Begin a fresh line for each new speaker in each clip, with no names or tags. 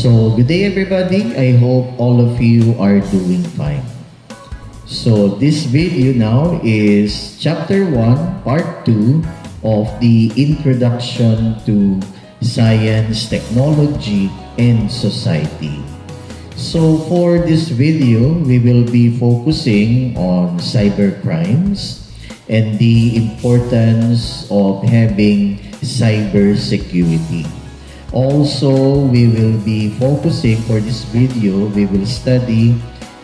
So, good day everybody. I hope all of you are doing fine. So, this video now is chapter 1, part 2 of the Introduction to Science, Technology, and Society. So, for this video, we will be focusing on cybercrimes and the importance of having cybersecurity. Also, we will be focusing for this video, we will study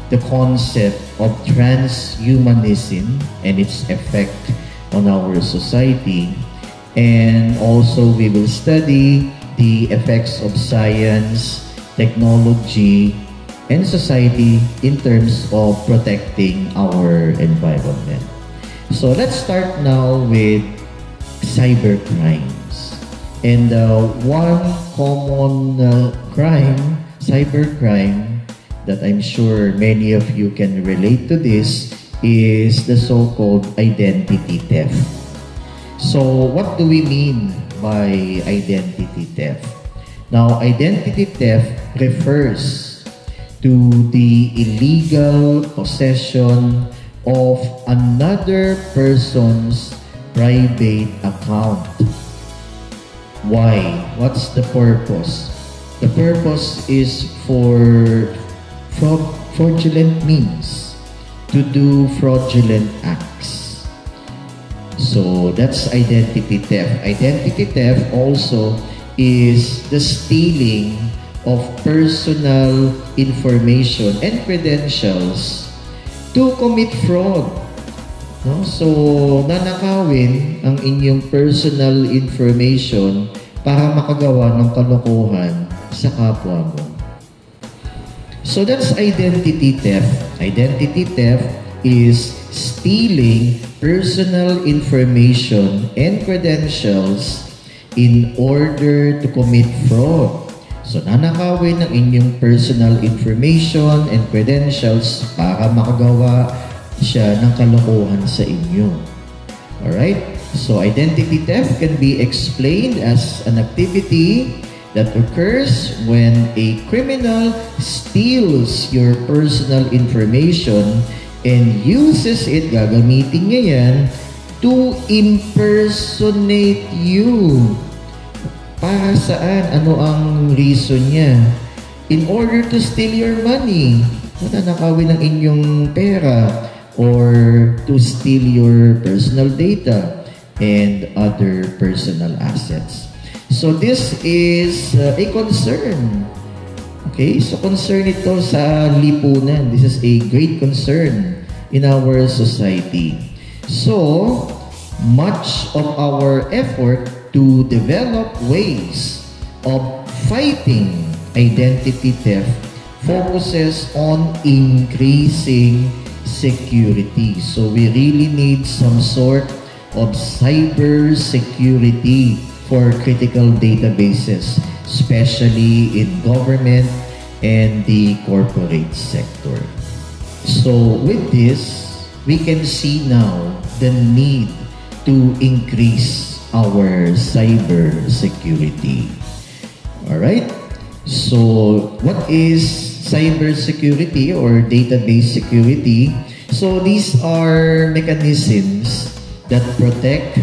the concept of transhumanism and its effect on our society. And also, we will study the effects of science, technology, and society in terms of protecting our environment. So let's start now with cybercrimes. And one common crime, cybercrime, that I'm sure many of you can relate to this is the so-called identity theft. So what do we mean by identity theft? Now, identity theft refers to the illegal possession of another person's private account. Why? What's the purpose? The purpose is for fraudulent means, to do fraudulent acts. So that's identity theft. Identity theft also is the stealing of personal information and credentials to commit fraud. No? So, nanakawin ang inyong personal information para makagawa ng kalokohan sa kapwa mo. So, that's identity theft. Identity theft is stealing personal information and credentials in order to commit fraud. So, nanakawin ang inyong personal information and credentials para makagawa siya ng kalokohan sa inyo. Alright? So, identity theft can be explained as an activity that occurs when a criminal steals your personal information and uses it, gagamitin niya yan, to impersonate you. Para saan? Ano ang reason niya? In order to steal your money. Nanakawin ang inyong pera, or to steal your personal data and other personal assets. So this is a concern. Okay, so concern ito sa lipunan. This is a great concern in our society. So much of our effort to develop ways of fighting identity theft focuses on increasing security. So we really need some sort of cyber security for critical databases, especially in government and the corporate sector. So with this, we can see now the need to increase our cyber security. All right? So what is cybersecurity or database security? So these are mechanisms that protect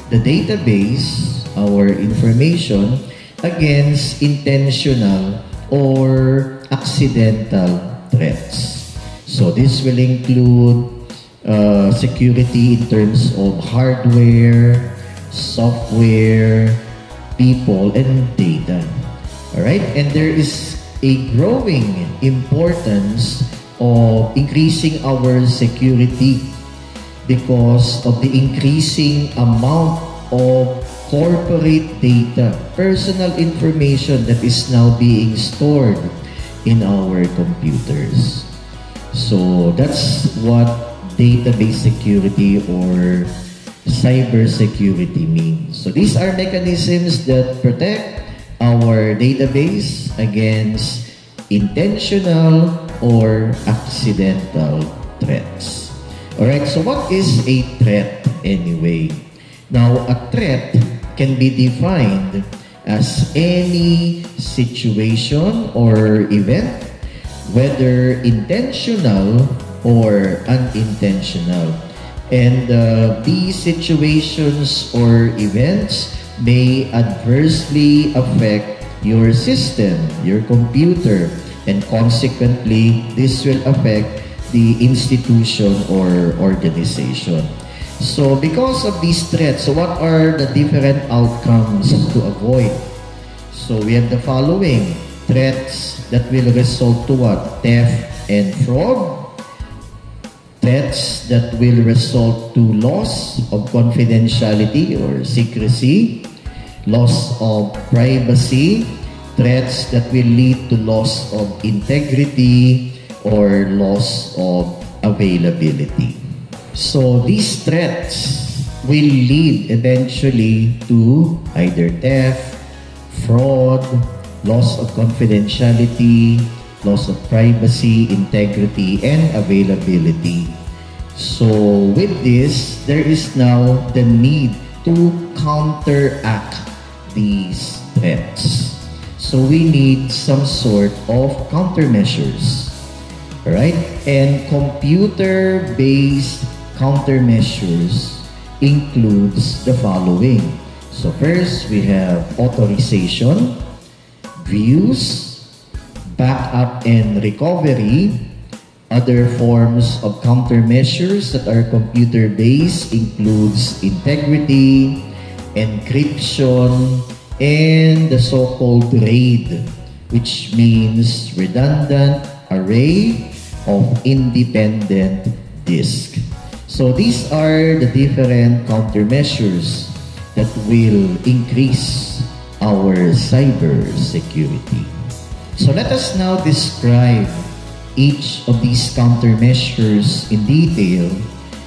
the database, our information, against intentional or accidental threats. So this will include security in terms of hardware, software, people, and data. Alright? And there is a growing importance of increasing our security because of the increasing amount of corporate data, personal information that is now being stored in our computers. So that's what database security or cyber security means. So these are mechanisms that protect our database against intentional or accidental threats. Alright, so what is a threat anyway? Now, a threat can be defined as any situation or event, whether intentional or unintentional. And these situations or events may adversely affect your system, your computer, and consequently, this will affect the institution or organization. So because of these threats, so what are the different outcomes to avoid? So we have the following: threats that will result to what? Theft and fraud. Threats that will result to loss of confidentiality or secrecy, loss of privacy, threats that will lead to loss of integrity or loss of availability. So these threats will lead eventually to either theft, fraud, loss of confidentiality, loss of privacy, integrity, and availability. So with this, there is now the need to counteract these threats. So we need some sort of countermeasures, right? And computer-based countermeasures includes the following. So first, we have authorization, views, backup and recovery. Other forms of countermeasures that are computer-based includes integrity, encryption, and the so-called RAID, which means redundant array of independent disk. So these are the different countermeasures that will increase our cyber security. So let us now describe each of these countermeasures in detail.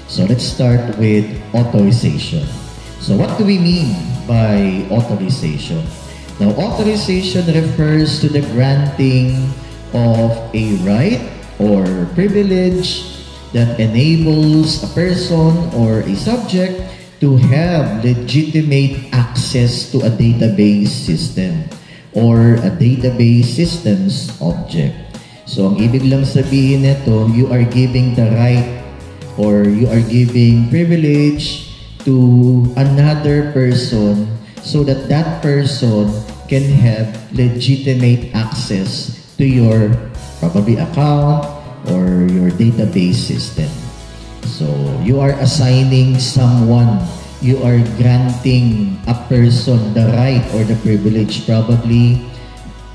So let's start with authorization. So what do we mean by authorization? Now, authorization refers to the granting of a right or privilege that enables a person or a subject to have legitimate access to a database system or a database systems object. So, ang ibig lang sabihin nito, you are giving the right or you are giving privilege to another person so that that person can have legitimate access to your probably account or your database system. So, you are assigning someone, you are granting a person the right or the privilege. Probably,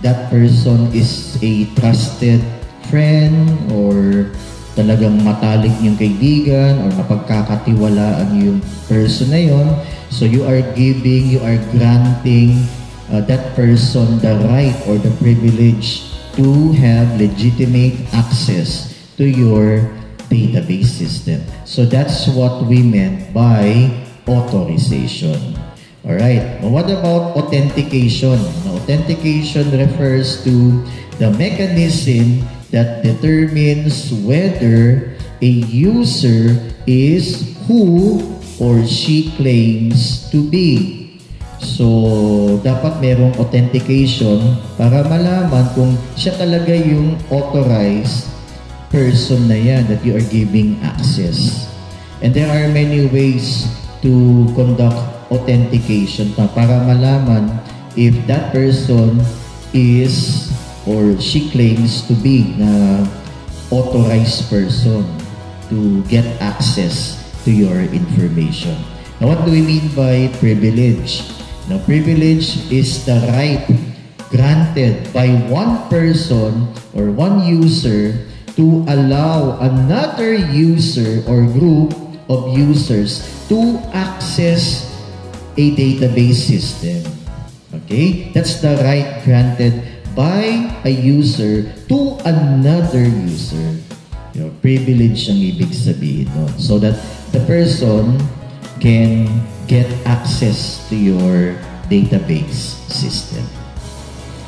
that person is a trusted friend or talagang matalik yung kaibigan or mapagkakatiwalaan yung person na yon. So, you are giving, you are granting that person the right or the privilege to have legitimate access to your database system. So that's what we meant by authorization. Alright, what about authentication? Now, authentication refers to the mechanism that determines whether a user is who or she claims to be. So, dapat merong authentication para malaman kung siya talaga yung authorized person na yan that you are giving access. And there are many ways to conduct authentication para malaman if that person is or she claims to be na authorized person to get access to your information. Now, what do we mean by privilege? Now, privilege is the right granted by one person or one user to allow another user or group of users to access a database system. Okay? That's the right granted by a user to another user. You know, privilege ang ibig sabihin, no? So that the person can get access to your database system.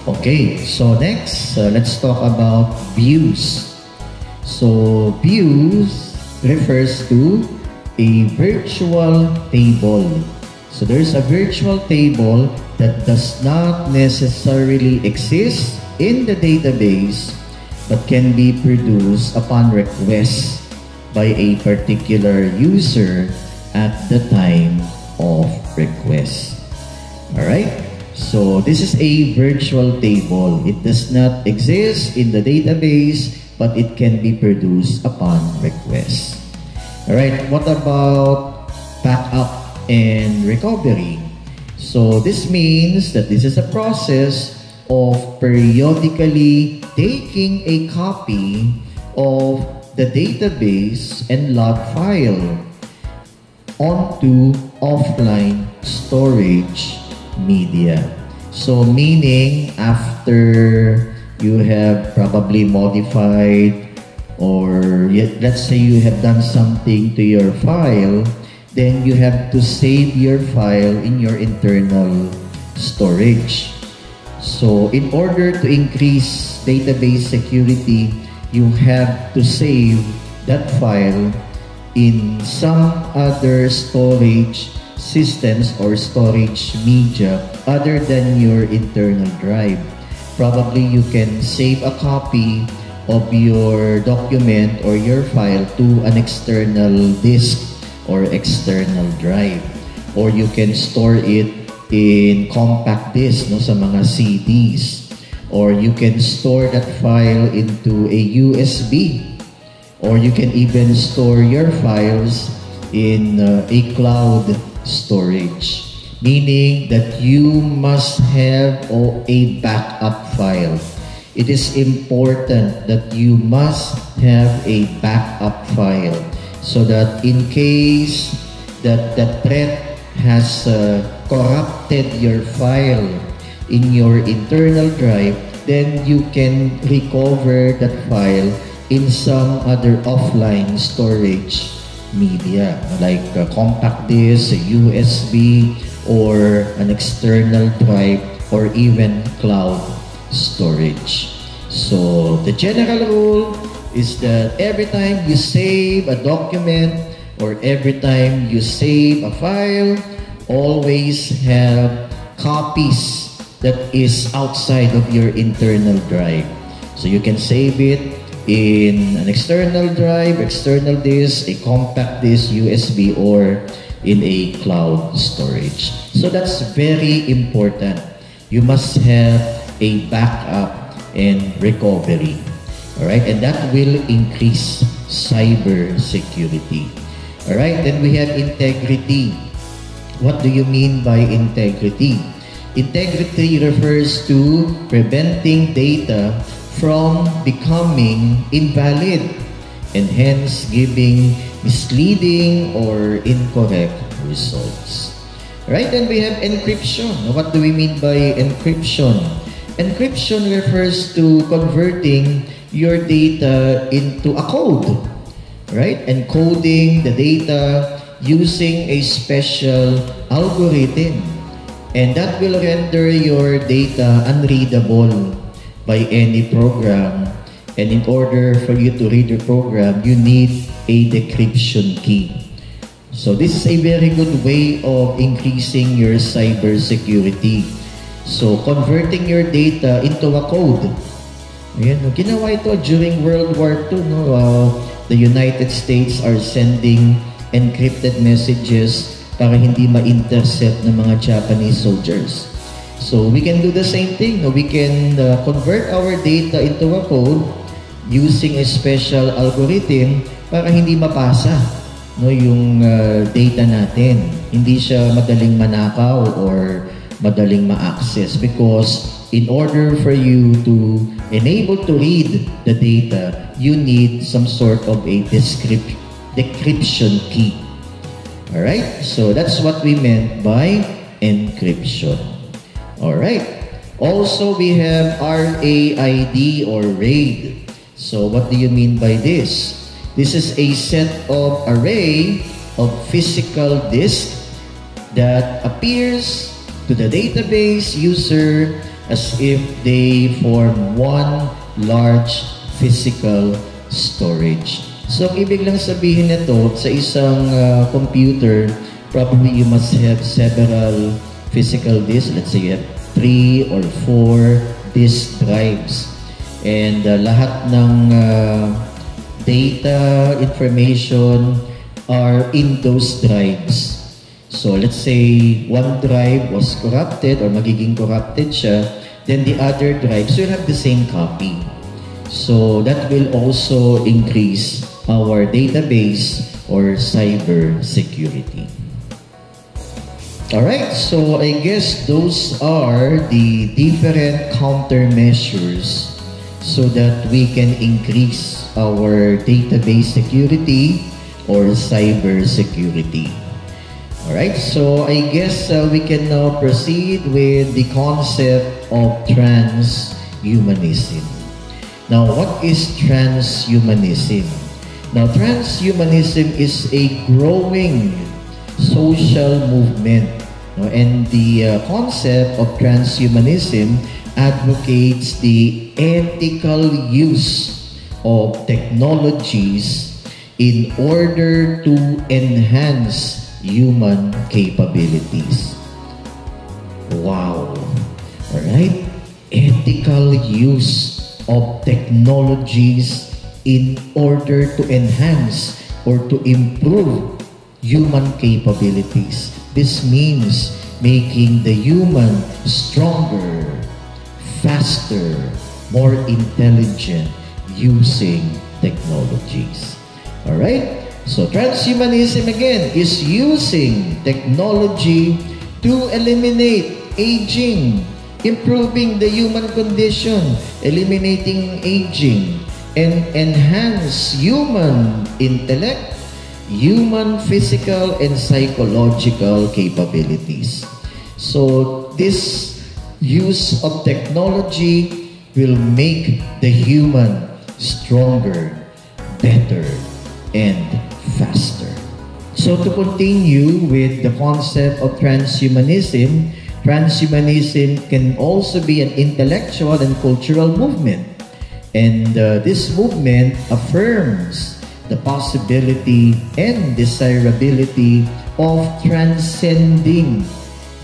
Okay, so next, let's talk about views. So, views refers to a virtual table. So there's a virtual table that does not necessarily exist in the database but can be produced upon request by a particular user at the time of request. Alright? So this is a virtual table. It does not exist in the database but it can be produced upon request. Alright, what about backup and recovery? So this means that this is a process of periodically taking a copy of the database and log file onto offline storage media. So meaning after you have probably modified, or let's say you have done something to your file, then you have to save your file in your internal storage. So in order to increase database security, you have to save that file in some other storage systems or storage media other than your internal drive. Probably you can save a copy of your document or your file to an external disk or external drive, or you can store it in compact disc, no, sa mga CDs, or you can store that file into a USB, or you can even store your files in a cloud storage, meaning that you must have a backup file. It is important that you must have a backup file so that in case that the threat has corrupted your file in your internal drive, then you can recover that file in some other offline storage media like a compact disc, a USB, or an external drive, or even cloud storage. So the general rule is that every time you save a document or every time you save a file, always have copies that is outside of your internal drive. So you can save it in an external drive, external disk, a compact disk, USB, or in a cloud storage. So that's very important. You must have a backup and recovery. Alright, and that will increase cyber security. Alright, then we have integrity. What do you mean by integrity? Integrity refers to preventing data from becoming invalid and hence giving misleading or incorrect results. Right, then we have encryption. What do we mean by encryption? Encryption refers to converting your data into a code, right? Encoding the data using a special algorithm, and that will render your data unreadable by any program. And in order for you to read your program, you need a decryption key. So this is a very good way of increasing your cyber security. So converting your data into a code. Ayan, ginawa ito during World War II. The United States are sending encrypted messages para hindi ma-intercept ng mga Japanese soldiers. So we can do the same thing. We can convert our data into a code using a special algorithm para hindi mapasa yung data natin. Hindi siya madaling manakaw or madaling ma-access, because in order for you to enable to read the data, you need some sort of a decryption key. Alright, so that's what we meant by encryption. Alright, also we have RAID or RAID. So what do you mean by this? This is a set of array of physical disk that appears to the database user as if they form one large physical storage. So, ibig lang sabihin nito, sa isang computer, probably you must have several physical disks. Let's say you have 3 or 4 disk drives. And lahat ng data, information are in those drives. So let's say one drive was corrupted or magiging corrupted siya, then the other drives will have the same copy. So that will also increase our database or cyber security. Alright, so I guess those are the different countermeasures so that we can increase our database security or cyber security. Alright, so I guess we can now proceed with the concept of transhumanism. Now, what is transhumanism? Now, transhumanism is a growing social movement. And the concept of transhumanism advocates the ethical use of technologies in order to enhance human capabilities. Wow! Alright? Ethical use of technologies in order to enhance or to improve human capabilities. This means making the human stronger, faster, more intelligent using technologies. Alright? So transhumanism again is using technology to eliminate aging, improving the human condition, eliminating aging, and enhance human intellect, human physical and psychological capabilities. So this use of technology will make the human stronger, better, and faster. So to continue with the concept of transhumanism, transhumanism can also be an intellectual and cultural movement. And this movement affirms the possibility and desirability of transcending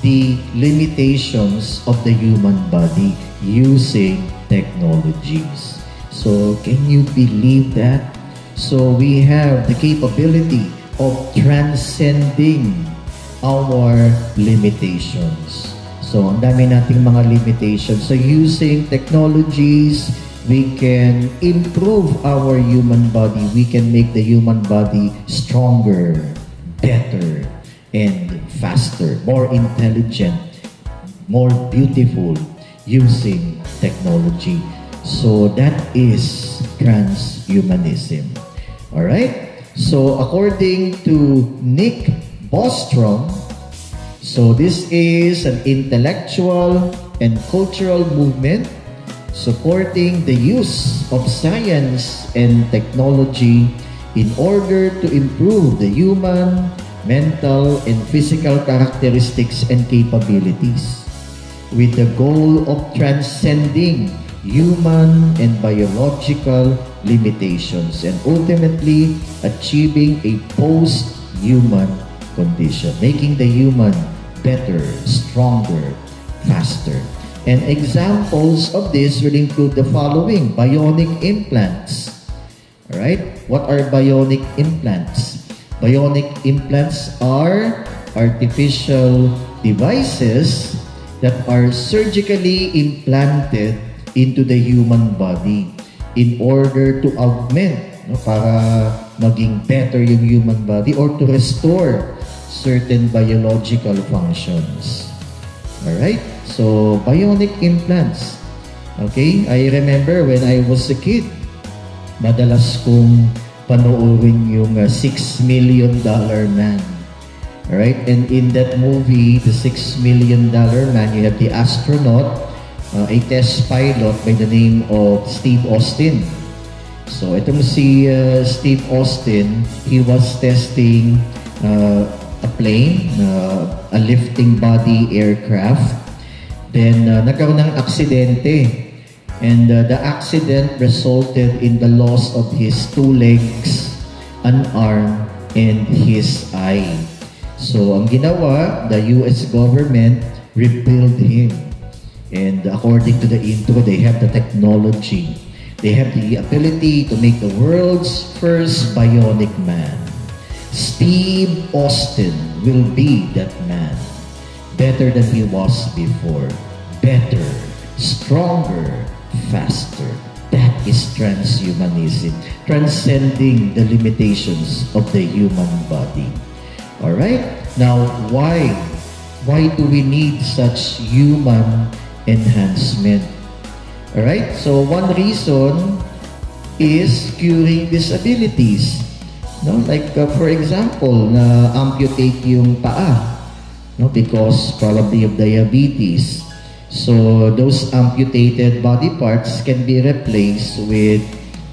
the limitations of the human body using technologies. So can you believe that? So we have the capability of transcending our limitations. So ang dami nating mga limitations. So using technologies, we can improve our human body. We can make the human body stronger, better, and faster, more intelligent, more beautiful using technology. So that is transhumanism. Alright? So according to Nick Bostrom, so this is an intellectual and cultural movement supporting the use of science and technology in order to improve the human, mental, and physical characteristics and capabilities with the goal of transcending human and biological limitations and ultimately achieving a post-human condition, making the human better, stronger, faster. And examples of this will include the following: bionic implants. Alright? What are bionic implants? Bionic implants are artificial devices that are surgically implanted into the human body in order to augment, para maging better yung human body or to restore certain biological functions. Alright? So, bionic implants. Okay? I remember when I was a kid, madalas kong panoorin yung $6 Million Man. Alright? And in that movie, the $6 Million Man, you have the astronaut, a test pilot by the name of Steve Austin. So, itong si Steve Austin, he was testing a plane, a lifting body aircraft. Then, nagkaroon ng aksidente. And the accident resulted in the loss of his 2 legs, an arm, and his eye. So, ang ginawa, the US government rebuilt him. And according to the intro, they have the technology. They have the ability to make the world's first bionic man. Steve Austin will be that man. Better than he was before. Better, stronger, faster. That is transhumanism, transcending the limitations of the human body. Alright? Now, why? Why do we need such human enhancement? Alright? So, one reason is curing disabilities. No, like for example, na amputate yung paa, no, because probably of diabetes. So those amputated body parts can be replaced with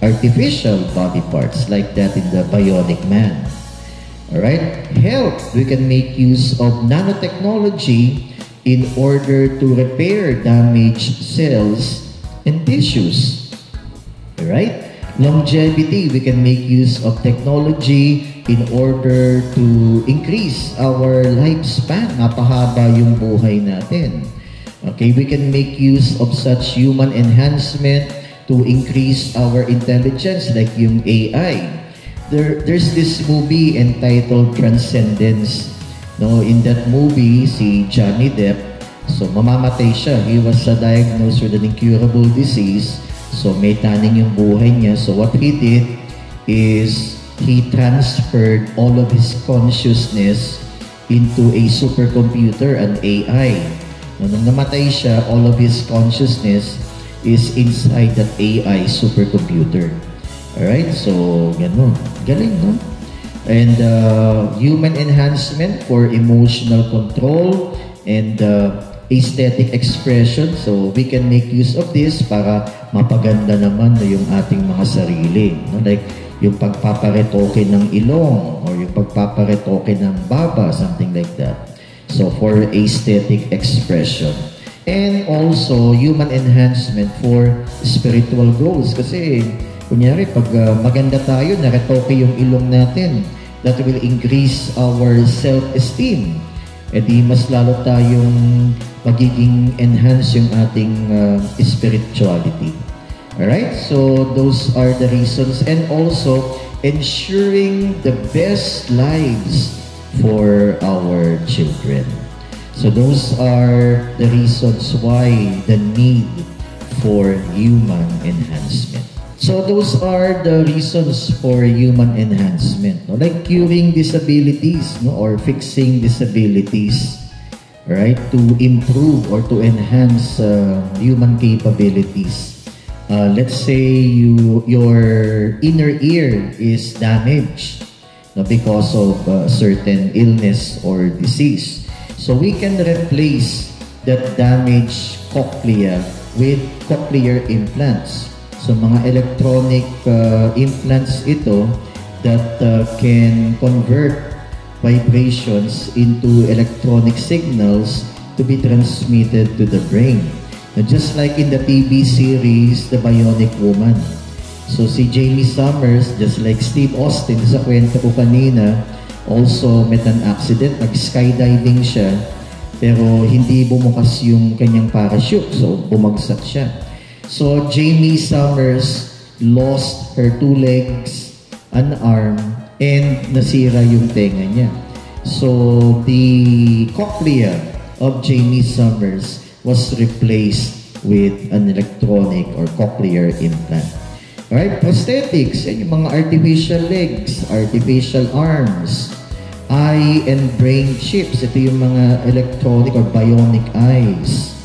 artificial body parts like that in the bionic man. All right, health, we can make use of nanotechnology in order to repair damaged cells and tissues. All right. Longevity, we can make use of technology in order to increase our lifespan. Napahaba yung buhay natin. Okay, we can make use of such human enhancement to increase our intelligence like yung AI. There's this movie entitled Transcendence. No, in that movie, si Johnny Depp, so mamamatay siya. He was diagnosed with an incurable disease. So may taning yung buhay niya. So what he did is he transferred all of his consciousness into a supercomputer, an AI. Nung namatay siya, all of his consciousness is inside that AI supercomputer. Alright, so ganun. Galing, no? And human enhancement for emotional control and aesthetic expression. So we can make use of this para mapaganda naman yung ating mga sarili. No? Like yung pagpaparetoke ng ilong or yung pagpaparetoke ng baba, something like that. So for aesthetic expression. And also human enhancement for spiritual goals. Kasi kunyari pag maganda tayo, naretoke yung ilong natin, that will increase our self-esteem. E di mas lalo tayong magiging enhance yung ating spirituality. Alright? So, those are the reasons. And also, ensuring the best lives for our children. So, those are the reasons why the need for human enhancement. So, those are the reasons for human enhancement. No? Like curing disabilities, no? Or fixing disabilities. Right? To improve or to enhance human capabilities. Let's say your inner ear is damaged, no? Because of certain illness or disease. So, we can replace that damaged cochlea with cochlear implants. So, mga electronic implants ito that can convert vibrations into electronic signals to be transmitted to the brain. Now, just like in the TV series, The Bionic Woman. So, si Jamie Summers, just like Steve Austin, sa kwento ko kanina, also met an accident, nag-skydiving siya, pero hindi bumukas yung kanyang parachute, so bumagsak siya. So, Jamie Summers lost her 2 legs, an arm, and nasira yung tenga niya. So, the cochlea of Jamie Summers was replaced with an electronic or cochlear implant. Alright, prosthetics, yan yung mga artificial legs, artificial arms, eye and brain chips, ito yung mga electronic or bionic eyes.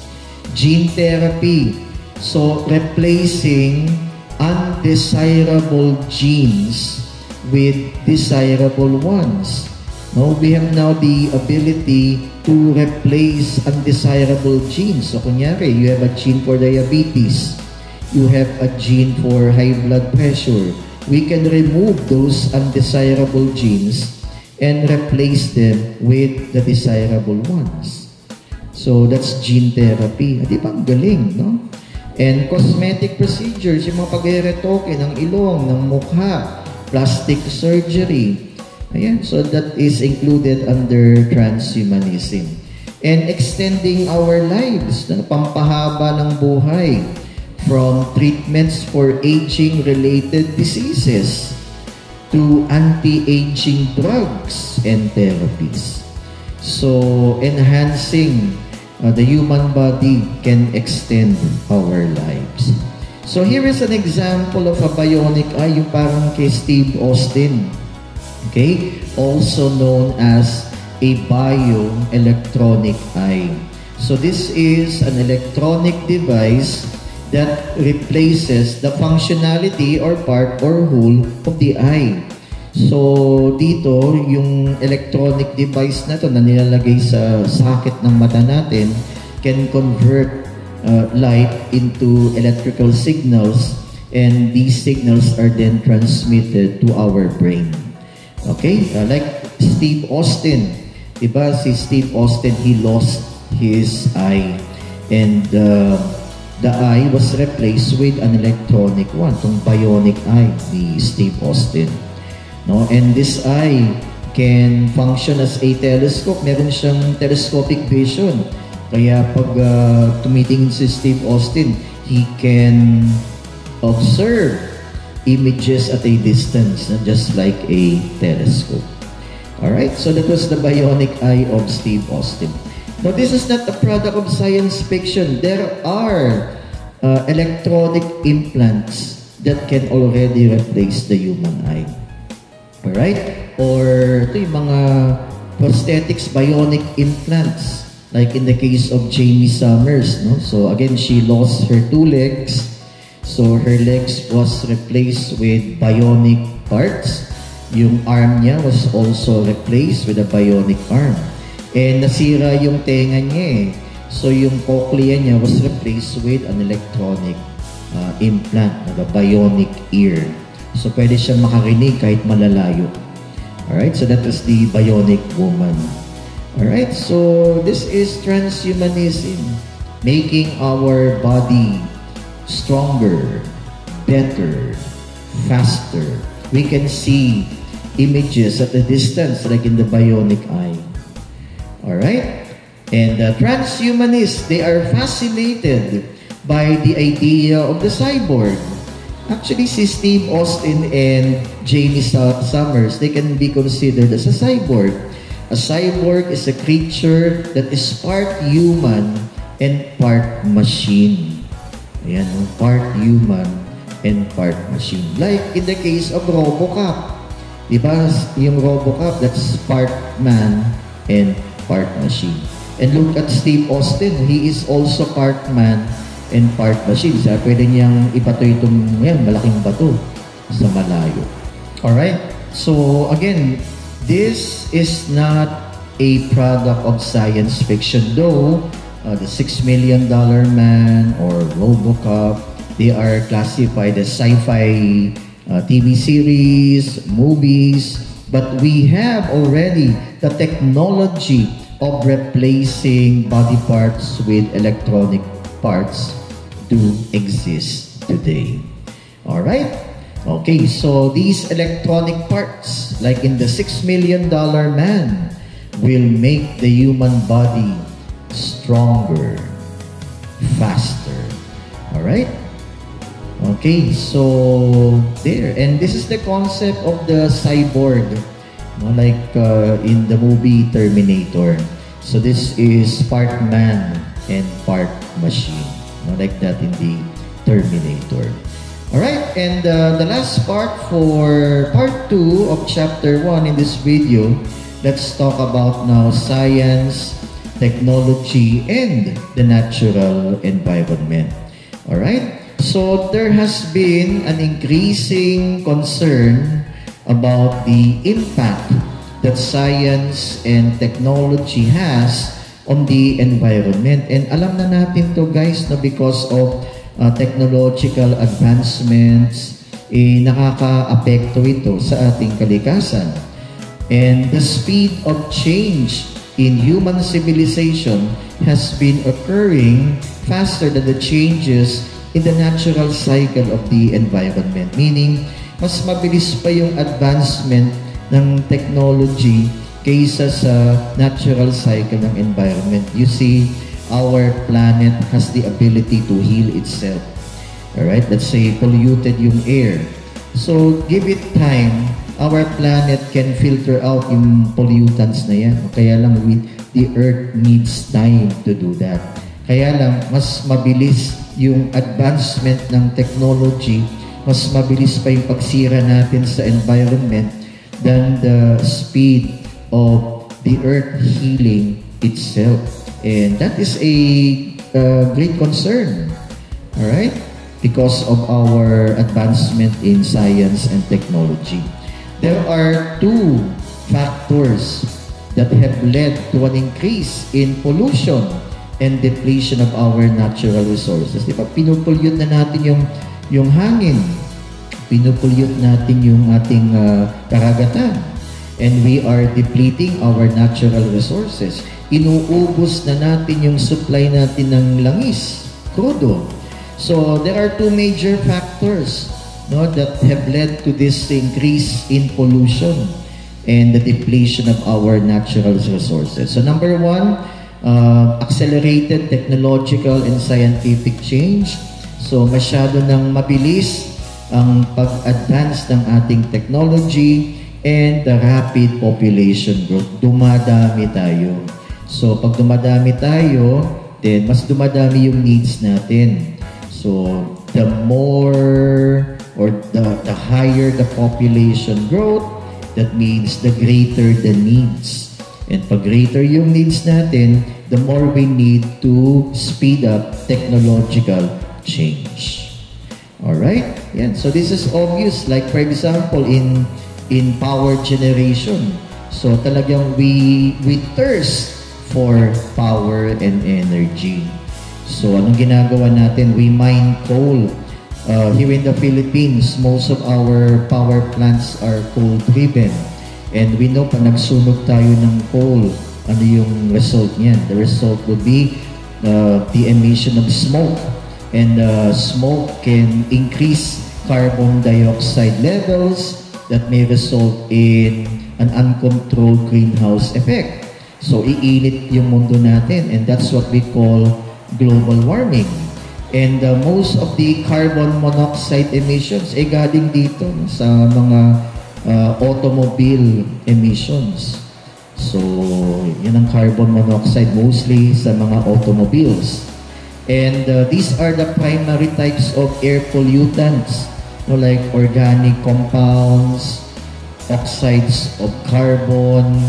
Gene therapy, so replacing undesirable genes with desirable ones. No, we have now the ability to replace undesirable genes. So, kunyari, you have a gene for diabetes. You have a gene for high blood pressure. We can remove those undesirable genes and replace them with the desirable ones. So, that's gene therapy. Di ba ang galing, no? And cosmetic procedures, yung mga pag-retoke ng ilong, ng mukha, plastic surgery. Ayan, so that is included under transhumanism. And extending our lives, pampahaba ng buhay, from treatments for aging-related diseases to anti-aging drugs and therapies. So, enhancing the human body can extend our lives. So, here is an example of a bionic eye, yung parang kay Steve Austin. Okay? Also known as a bioelectronic eye. So, this is an electronic device that replaces the functionality or part or whole of the eye. So, dito, yung electronic device na to na nilalagay sa socket ng mata natin can convert light into electrical signals, and these signals are then transmitted to our brain. Okay? Like Steve Austin. Diba? Si Steve Austin, he lost his eye. And the eye was replaced with an electronic one, itong bionic eye ni Steve Austin. No? And this eye can function as a telescope. Meron siyang telescopic vision. Kaya pag tumitingin si Steve Austin, he can observe images at a distance, just like a telescope. Alright, so that was the bionic eye of Steve Austin. Now, this is not a product of science fiction. There are electronic implants that can already replace the human eye. Alright? Or ito yung mga prosthetics, bionic implants. Like in the case of Jamie Summers. No? So again, she lost her 2 legs. So her legs was replaced with bionic parts. Yung arm niya was also replaced with a bionic arm. And nasira yung tenga niya eh. So yung cochlea niya was replaced with an electronic implant, a bionic ear. So pwede siya makarinig kahit malalayo. Alright, so that is the bionic woman. Alright, so this is transhumanism, making our body stronger, better, faster. We can see images at a distance like in the bionic eye. Alright? And transhumanists, they are fascinated by the idea of the cyborg. Actually, si Steve Austin and Jamie Summers, they can be considered as a cyborg. A cyborg is a creature that is part human and part machine. Ayan, part human and part machine. Like in the case of RoboCop. Diba, yung RoboCop, that's part man and part machine. And look at Steve Austin. He is also part man and part machine. So, pwede niyang ibato itong malaking bato sa malayo. Alright? So, again, this is not a product of science fiction. Though, the $6 Million Man or RoboCop, they are classified as sci-fi TV series, movies, but we have already the technology of replacing body parts with electronic parts do exist today. Alright? Okay, so these electronic parts, like in the $6 Million Man, will make the human body stronger, faster. Alright? Okay, so there. And this is the concept of the cyborg, like in the movie Terminator. So this is part man and part machine, like that in the Terminator. Alright, and the last part for part 2 of chapter 1 in this video, let's talk about now science, technology, and the natural environment. Alright? So, there has been an increasing concern about the impact that science and technology has on the environment. And alam na natin to guys, na because of technological advancements, nakaka-apekto ito sa ating kalikasan. And the speed of change in human civilization has been occurring faster than the changes in the natural cycle of the environment. Meaning, mas mabilis pa yung advancement ng technology kaysa sa natural cycle ng environment. You see, our planet has the ability to heal itself. Alright? Let's say polluted yung air. So, give it time, our planet can filter out yung pollutants na yan. Kaya lang, the Earth needs time to do that. Kaya lang, mas mabilis yung advancement ng technology, mas mabilis pa yung pagsira natin sa environment than the speed of the Earth healing itself. And that is a great concern, all right? Because of our advancement in science and technology. There are two factors that have led to an increase in pollution and depletion of our natural resources. Di ba? Pinupollute na natin yung hangin. Pinupollute natin yung ating karagatan. And we are depleting our natural resources. Inuubos na natin yung supply natin ng langis, crudo. So, there are two major factors, no, that have led to this increase in pollution and the depletion of our natural resources. So, number one, accelerated technological and scientific change. So, masyado nang mabilis ang pag-advance ng ating technology and the rapid population growth. Dumadami tayo. So, pag dumadami tayo, then mas dumadami yung needs natin. So, the more or the higher the population growth, that means the greater the needs. And pag greater yung needs natin, the more we need to speed up technological change. Alright? Yan. So, this is obvious. Like, for example, in power generation. So, talagang we thirst for power and energy. So, anong ginagawa natin? We mine coal. Here in the Philippines, most of our power plants are coal-driven. And we know, pag nagsunog tayo ng coal, ano yung result niyan? The result would be the emission of smoke. And smoke can increase carbon dioxide levels that may result in an uncontrolled greenhouse effect. So, iinit yung mundo natin, and that's what we call global warming. And most of the carbon monoxide emissions ay galing dito sa mga automobile emissions. So, yan ang carbon monoxide mostly sa mga automobiles. And these are the primary types of air pollutants, like organic compounds, oxides of carbon,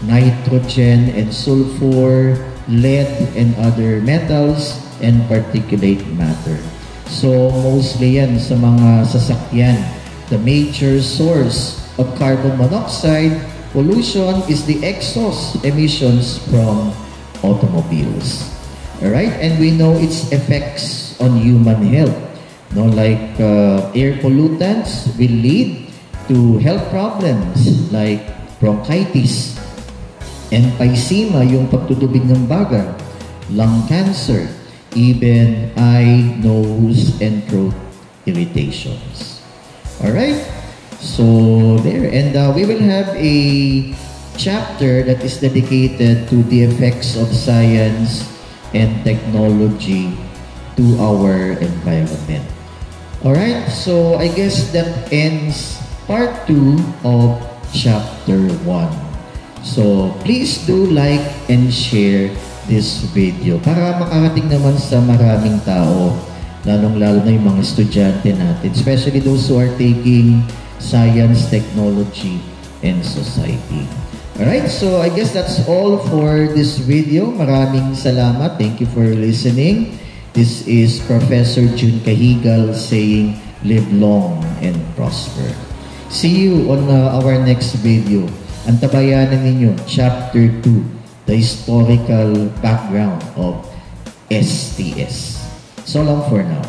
nitrogen and sulfur, lead and other metals, and particulate matter. So, mostly yan sa mga sasakyan. The major source of carbon monoxide pollution is the exhaust emissions from automobiles. Alright? And we know its effects on human health. No, like air pollutants will lead to health problems like bronchitis, emphysema, yung pagtutubig ng baga, lung cancer, even eye, nose, and throat irritations. Alright? So, there. And we will have a chapter that is dedicated to the effects of science and technology to our environment. Alright? So, I guess that ends part 2 of chapter 1. So, please do like and share this video para makarating naman sa maraming tao, lalong-lalo na yung mga estudyante natin, especially those who are taking science, technology, and society. Alright, so I guess that's all for this video. Maraming salamat. Thank you for listening. This is Professor June Cahigal saying, live long and prosper. See you on our next video. Antabayanan ninyo, Chapter 2, the historical background of STS. So long for now.